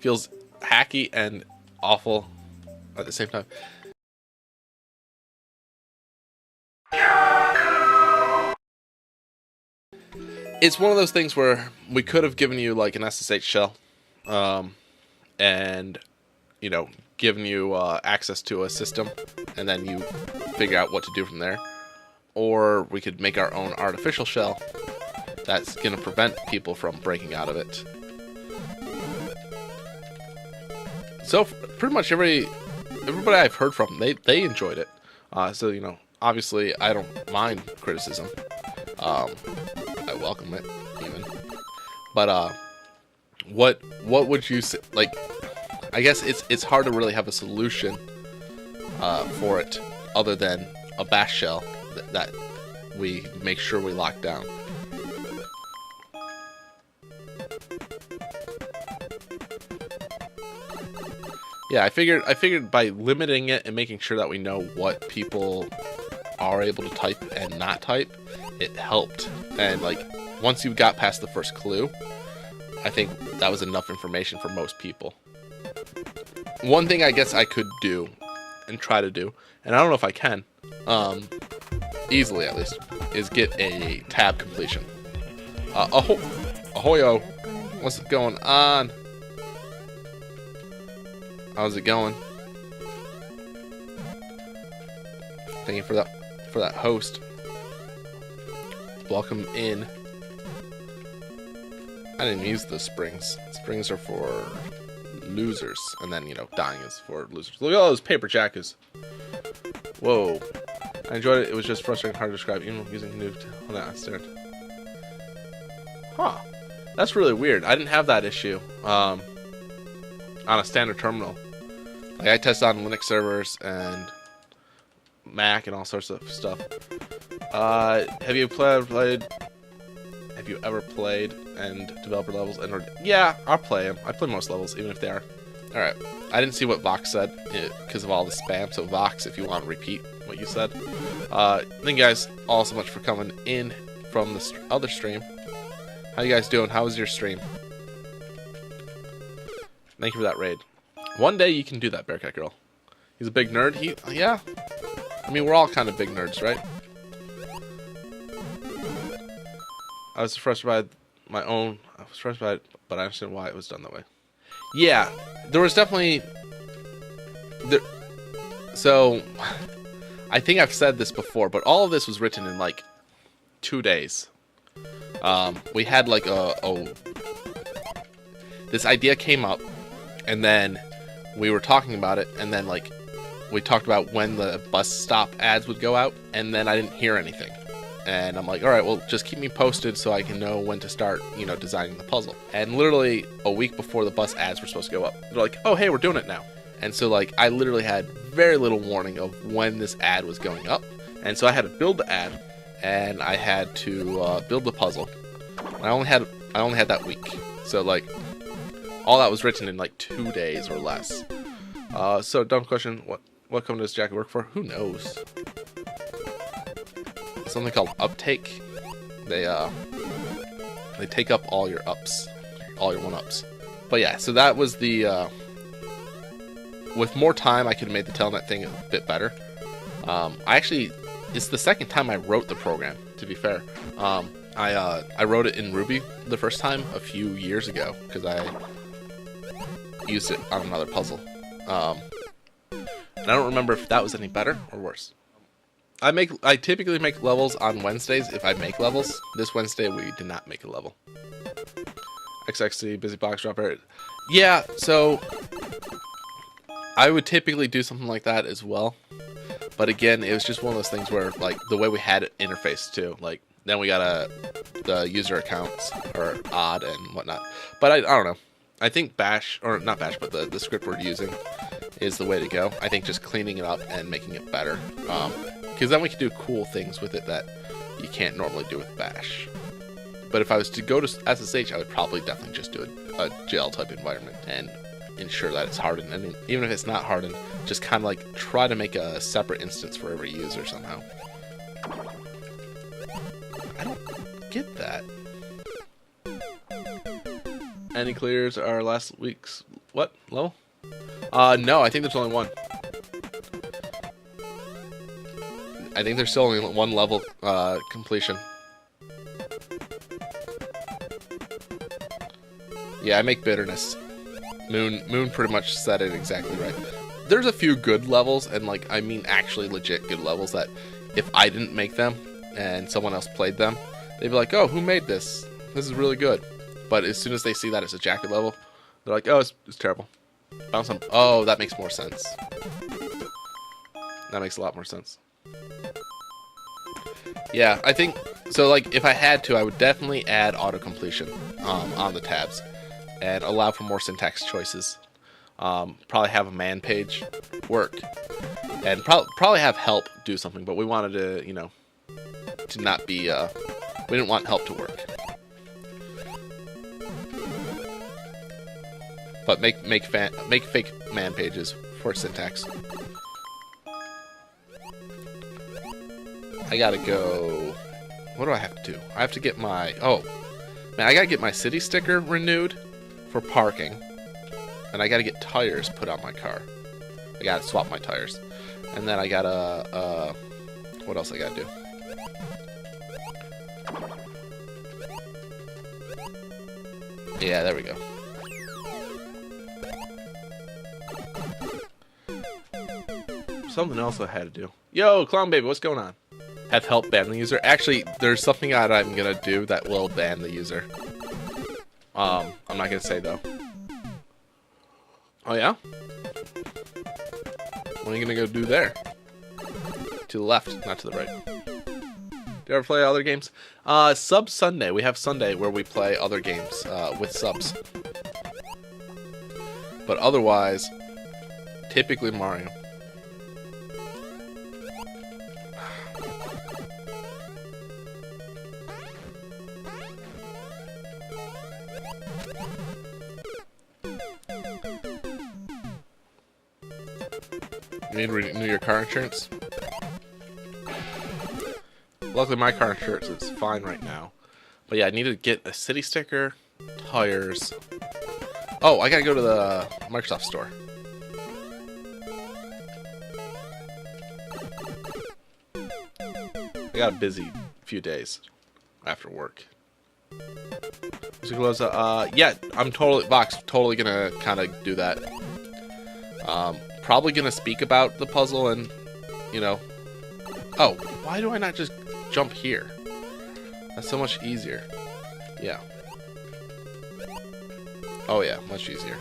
Feels hacky and awful at the same time. It's one of those things where we could have given you like an SSH shell, and you know, given you access to a system, and then you figure out what to do from there. Or we could make our own artificial shell that's going to prevent people from breaking out of it. So pretty much everybody I've heard from, they enjoyed it. So, you know, obviously I don't mind criticism. I welcome it, even. But what would you say? Like, I guess it's hard to really have a solution for it other than a bash shell that we make sure we lock down. Yeah, I figured by limiting it and making sure that we know what people are able to type and not type, it helped. And like once you got past the first clue, I think that was enough information for most people. One thing I guess I could do and try to do, and I don't know if I can, easily at least, is get a tab completion. Ahoyo, what's going on? How's it going? Thank you for that host. Welcome in. I didn't use the springs. Springs are for losers, and then, you know, dying is for losers. Look at all those paper Jakus. Whoa. I enjoyed it. It was just frustrating, hard to describe, even using new. Oh, no, I stared. Huh. That's really weird. I didn't have that issue on a standard terminal. Like, I tested on Linux servers and Mac and all sorts of stuff. Have you ever played and developer levels? And yeah, I'll play them. I play most levels, even if they are. All right. I didn't see what Vox said because of all the spam. So Vox, if you want to repeat what you said. Thank you guys all so much for coming in from the other stream. How you guys doing? How was your stream? Thank you for that raid. One day you can do that, Bearcat Girl. He's a big nerd. Yeah. I mean, we're all kind of big nerds, right? I was frustrated by my own. I was frustrated, but I understand why it was done that way. Yeah, there was definitely. So, I think I've said this before, but all of this was written in like 2 days. We had like this idea came up, and then we were talking about it, and then like we talked about when the bus stop ads would go out, and then I didn't hear anything. And I'm like, all right, well, just keep me posted so I can know when to start, you know, designing the puzzle. And literally a week before the bus ads were supposed to go up, they're like, oh, hey, we're doing it now. And so like I literally had very little warning of when this ad was going up. And so I had to build the ad, and I had to build the puzzle. I only had that week. So like all that was written in like 2 days or less. So dumb question, what company does Jaku work for? Who knows? Something called Uptake. They take up all your ups, all your 1-ups. But yeah, so that was the with more time I could have made the Telnet thing a bit better. It's the second time I wrote the program, to be fair. I wrote it in Ruby the first time a few years ago because I used it on another puzzle. And I don't remember if that was any better or worse. I typically make levels on Wednesdays if I make levels. This Wednesday we did not make a level. XXC, busy box dropper. Yeah, so I would typically do something like that as well. But again, it was just one of those things where like the way we had it interfaced too. Like then we got the user accounts are odd and whatnot. But I don't know. I think Bash, or not Bash, but the script we're using is the way to go. I think just cleaning it up and making it better. Because then we can do cool things with it that you can't normally do with Bash. But if I was to go to SSH, I would probably definitely just do a jail type environment and ensure that it's hardened. And even if it's not hardened, just kind of like try to make a separate instance for every user somehow. I don't get that. Any clears are last week's What level? No, I think there's only one. I think there's still only one level completion. Yeah, I make bitterness. Moon pretty much said it exactly right. There's a few good levels, and like I mean actually legit good levels that if I didn't make them and someone else played them, they'd be like, "Oh, who made this? This is really good." But as soon as they see that it's a Jaku level, they're like, "Oh, it's terrible." Bounce on. Oh, that makes more sense. That makes a lot more sense. Yeah, I think so. Like, if I had to, I would definitely add auto-completion on the tabs and allow for more syntax choices. Probably have a man page work, and probably have help do something. But we wanted to, you know, to not be. We didn't want help to work. But make fake man pages for syntax. I gotta go. What do I have to do? I have to get my. Oh, man! I gotta get my city sticker renewed for parking, and I gotta get tires put on my car. I gotta swap my tires, and then I gotta. What else I gotta do? Yeah, there we go. Something else I had to do. Yo, Clown Baby, what's going on? Have help ban the user. Actually, there's something that I'm gonna do that will ban the user. I'm not gonna say though. Oh yeah? What are you gonna go do there? To the left, not to the right. Do you ever play other games? Sub Sunday. We have Sunday where we play other games with subs. But otherwise, typically Mario. You need to renew your car insurance? Luckily my car insurance is fine right now. But yeah, I need to get a city sticker, tires. Oh, I gotta go to the Microsoft store. I got a busy few days after work. Yeah, I'm totally gonna kind of do that. Probably gonna speak about the puzzle and, you know. Oh, why do I not just jump here? That's so much easier. Yeah. Oh yeah, much easier.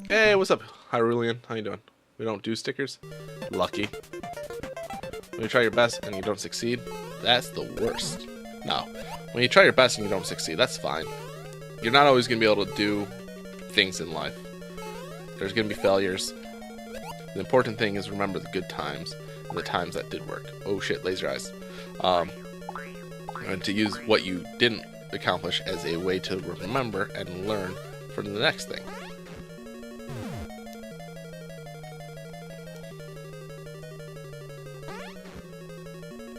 Hey, what's up, Hyrulean? How you doing? We don't do stickers? Lucky. When you try your best and you don't succeed, that's the worst. No. When you try your best and you don't succeed, that's fine. You're not always going to be able to do things in life. There's going to be failures. The important thing is remember the good times and the times that did work. Oh shit, laser eyes. And to use what you didn't accomplish as a way to remember and learn for the next thing.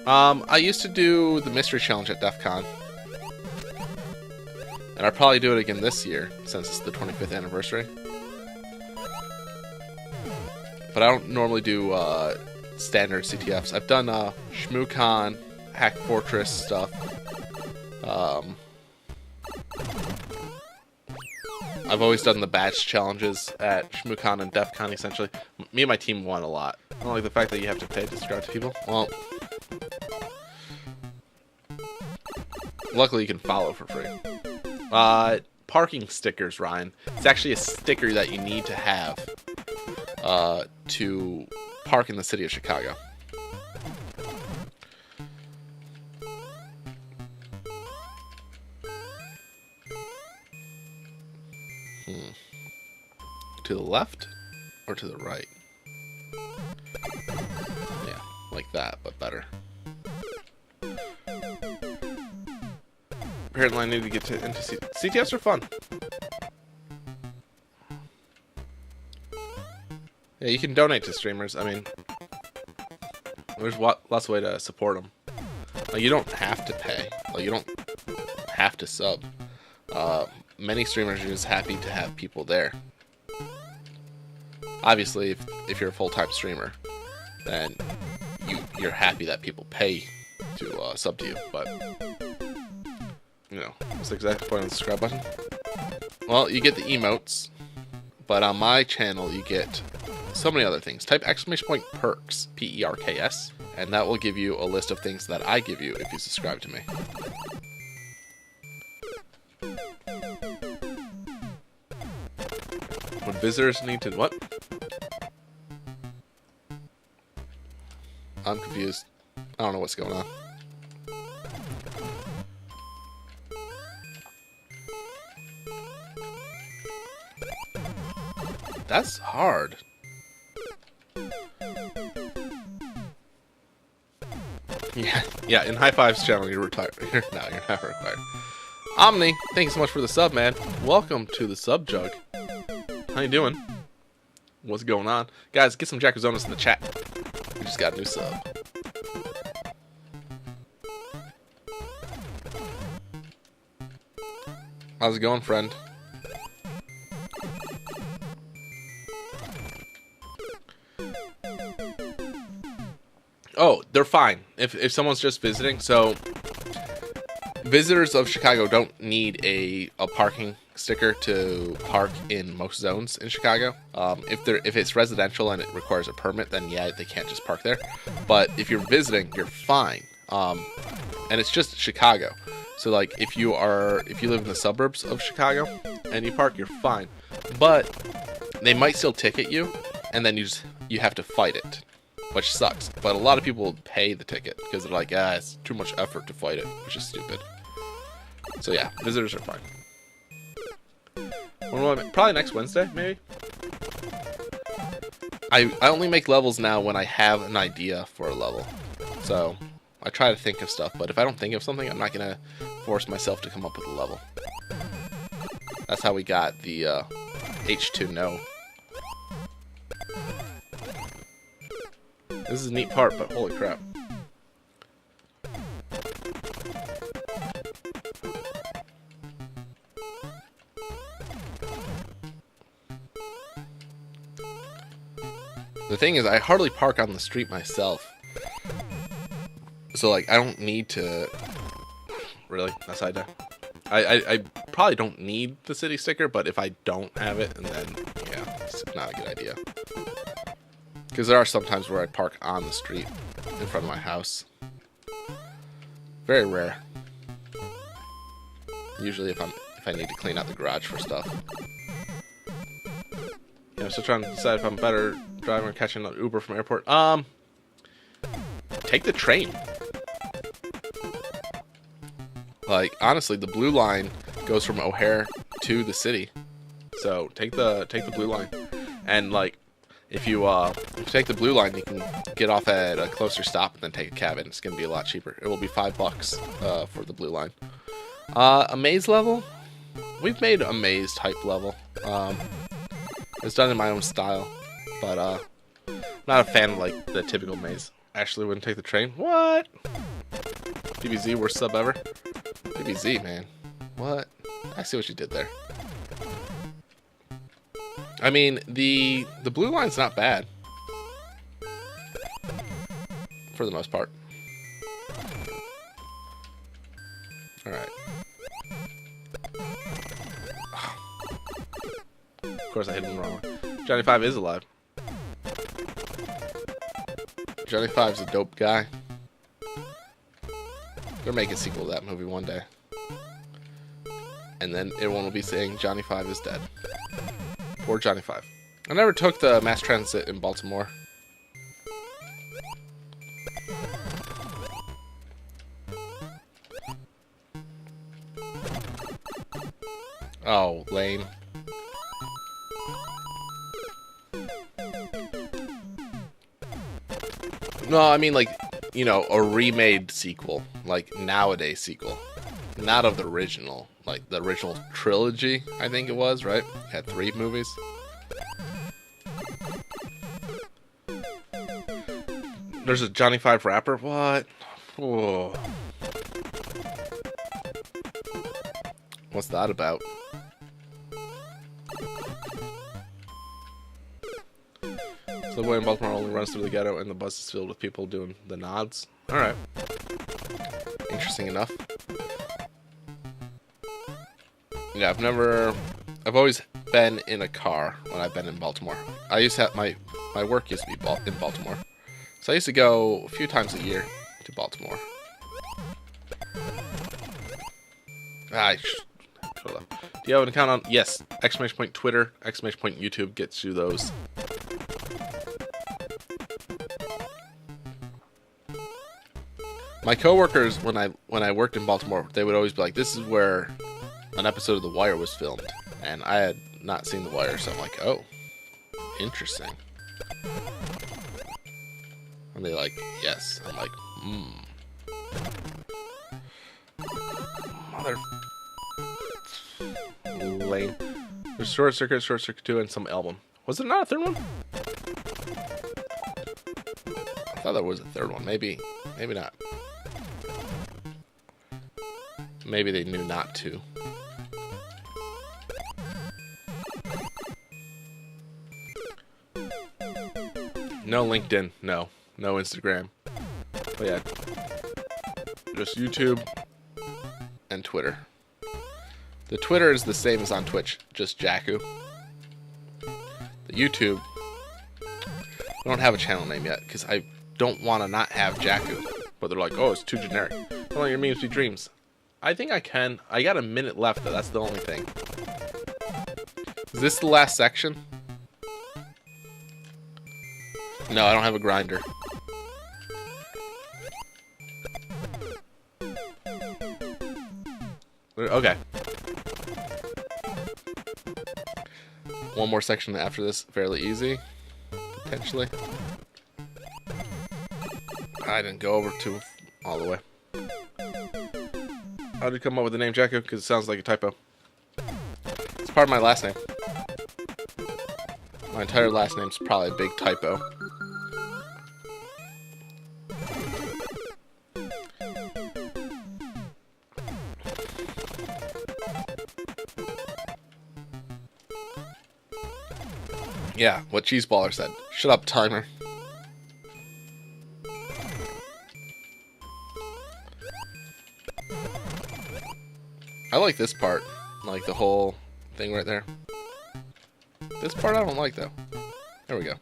I used to do the mystery challenge at DEF CON. And I'll probably do it again this year, since it's the 25th anniversary. But I don't normally do standard CTFs. I've done ShmooCon, Hack Fortress stuff. I've always done the batch challenges at ShmooCon and DEF CON, essentially. Me and my team won a lot. I don't like the fact that you have to pay to subscribe to people. Well, luckily you can follow for free. Parking stickers, Ryan. It's actually a sticker that you need to have to park in the city of Chicago. To the left or to the right? Yeah, like that, but better. Apparently I need to get into CTFs are fun. Yeah, you can donate to streamers. I mean, there's lots of ways to support them. Like, you don't have to pay. Like, you don't have to sub. many streamers are just happy to have people there. Obviously, if you're a full-time streamer, then you're happy that people pay to sub to you. But you know, what's the exact point of the subscribe button? Well, you get the emotes, but on my channel you get so many other things. Type !perks, P-E-R-K-S, and that will give you a list of things that I give you if you subscribe to me. Would visitors need to... what? I'm confused. I don't know what's going on. That's hard. Yeah, in High Five's channel, you're retired. No, you're not required. Omni, thank you so much for the sub, man. Welcome to the sub jug. How you doing? What's going on? Guys, get some Jaku in the chat. We just got a new sub. How's it going, friend? Oh, they're fine. If someone's just visiting, so visitors of Chicago don't need a parking sticker to park in most zones in Chicago. If it's residential and it requires a permit, then yeah, they can't just park there. But if you're visiting, you're fine. And it's just Chicago. So like if you live in the suburbs of Chicago and you park, you're fine. But they might still ticket you, and then you have to fight it, which sucks. But a lot of people pay the ticket because they're like, it's too much effort to fight it, which is stupid. So yeah, visitors are fine. Probably next Wednesday, maybe. I only make levels now when I have an idea for a level. So I try to think of stuff, but if I don't think of something, I'm not gonna force myself to come up with a level. That's how we got the H2 no. This is a neat part, but holy crap. The thing is, I hardly park on the street myself. So, like, I don't need to... Really? That's how I do. I probably don't need the city sticker, but if I don't have it, and then, yeah, it's not a good idea. Because there are some times where I park on the street in front of my house. Very rare. Usually if I need to clean out the garage for stuff. Yeah, I'm still trying to decide if I'm better driving or catching an Uber from airport. Take the train. Like, honestly, the blue line goes from O'Hare to the city. So take the blue line. And like, if you take the blue line, you can get off at a closer stop and then take a cab, and it's gonna be a lot cheaper. It will be $5 for the blue line. A maze level? We've made a maze type level. It's done in my own style, but not a fan of like the typical maze. Actually, wouldn't take the train. What? DBZ, worst sub ever. DBZ, man. What? I see what you did there. I mean, the blue line's not bad for the most part. All right. Of course, I hit him the wrong one. Johnny 5 is alive. Johnny 5's a dope guy. They'll make a sequel to that movie one day. And then everyone will be saying Johnny 5 is dead. Poor Johnny 5. I never took the mass transit in Baltimore. Oh, lame. No, I mean like, you know, a remade sequel. Like, nowadays sequel. Not of the original. Like, the original trilogy, I think it was, right? It had 3 movies. There's a Johnny 5 rapper? What? Whoa. What's that about? Subway in Baltimore only runs through the ghetto, and the bus is filled with people doing the nods. All right. Interesting enough. Yeah, I've always been in a car when I've been in Baltimore. I used to have my work used to be in Baltimore. So I used to go a few times a year to Baltimore. Do you have an account on? Yes. Exclamation point Twitter, exclamation point YouTube gets you those. My coworkers, when I worked in Baltimore, they would always be like, "This is where an episode of The Wire was filmed," and I had not seen The Wire, so I'm like, "Oh, interesting." And they're like, "Yes." I'm like, Mother. Lame. There's Short Circuit 2, and some album. Was it not a third one? I thought there was a third one. Maybe not. Maybe they knew not to. No LinkedIn. No Instagram. But yeah, just YouTube and Twitter. The Twitter is the same as on Twitch, just Jaku. The YouTube, I don't have a channel name yet, because I don't want to not have Jaku. But they're like, oh, it's too generic. Don't let your memes be dreams. I think I can. I got a minute left, though. That's the only thing. Is this the last section? No, I don't have a grinder. Okay. One more section after this, fairly easy, potentially. I didn't go over to all the way. How did you come up with the name Jaku? Because it sounds like a typo. It's part of my last name. My entire last name's probably a big typo. Yeah, what Cheeseballer said. Shut up, timer. I like this part. Like the whole thing right there. This part I don't like, though. There we go.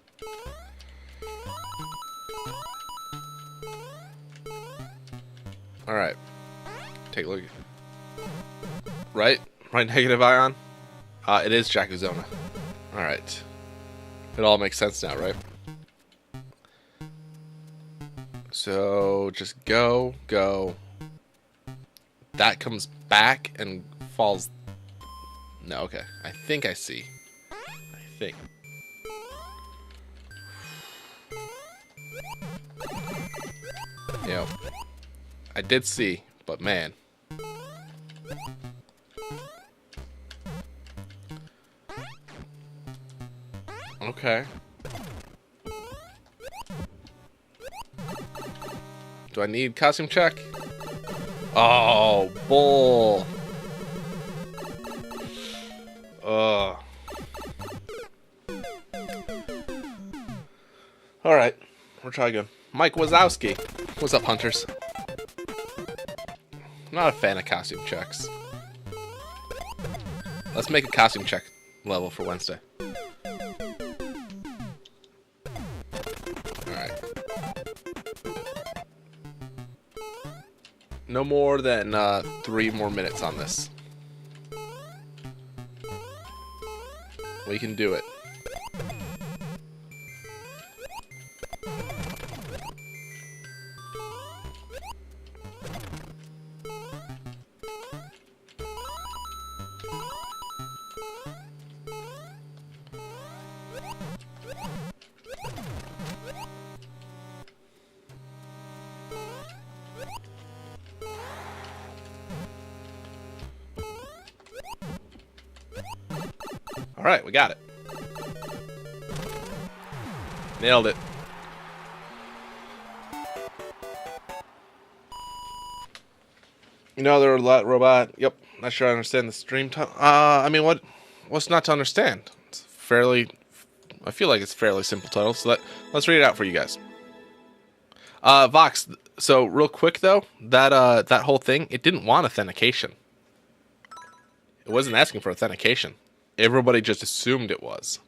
Alright. Take a look. Right? Right, negative ion? It is Jakuzona. Alright. It all makes sense now, right? So, just go. That comes back and falls. No, okay. I think I see. I think. Yeah. I did see, but man. Okay. Do I need costume check? Oh, bull. Ugh. Alright. We'll try again. Mike Wazowski. What's up, hunters? I'm not a fan of costume checks. Let's make a costume check level for Wednesday. Alright. No more than 3 more minutes on this. We can do it. Alright, we got it. Nailed it. You know, they're a lot robot. Yep, not sure I understand the stream. I mean, what's not to understand? It's fairly I feel like it's a fairly simple title, so let's read it out for you guys. Vox, so real quick though, that whole thing, it didn't want authentication. It wasn't asking for authentication. Everybody just assumed it was.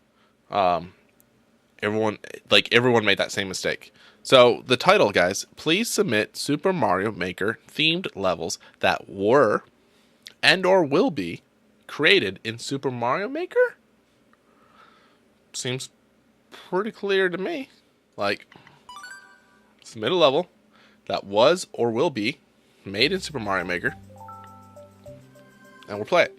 Everyone made that same mistake. So the title, guys, please submit Super Mario Maker themed levels that were and or will be created in Super Mario Maker? Seems pretty clear to me. Like, submit a level that was or will be made in Super Mario Maker, and we'll play it.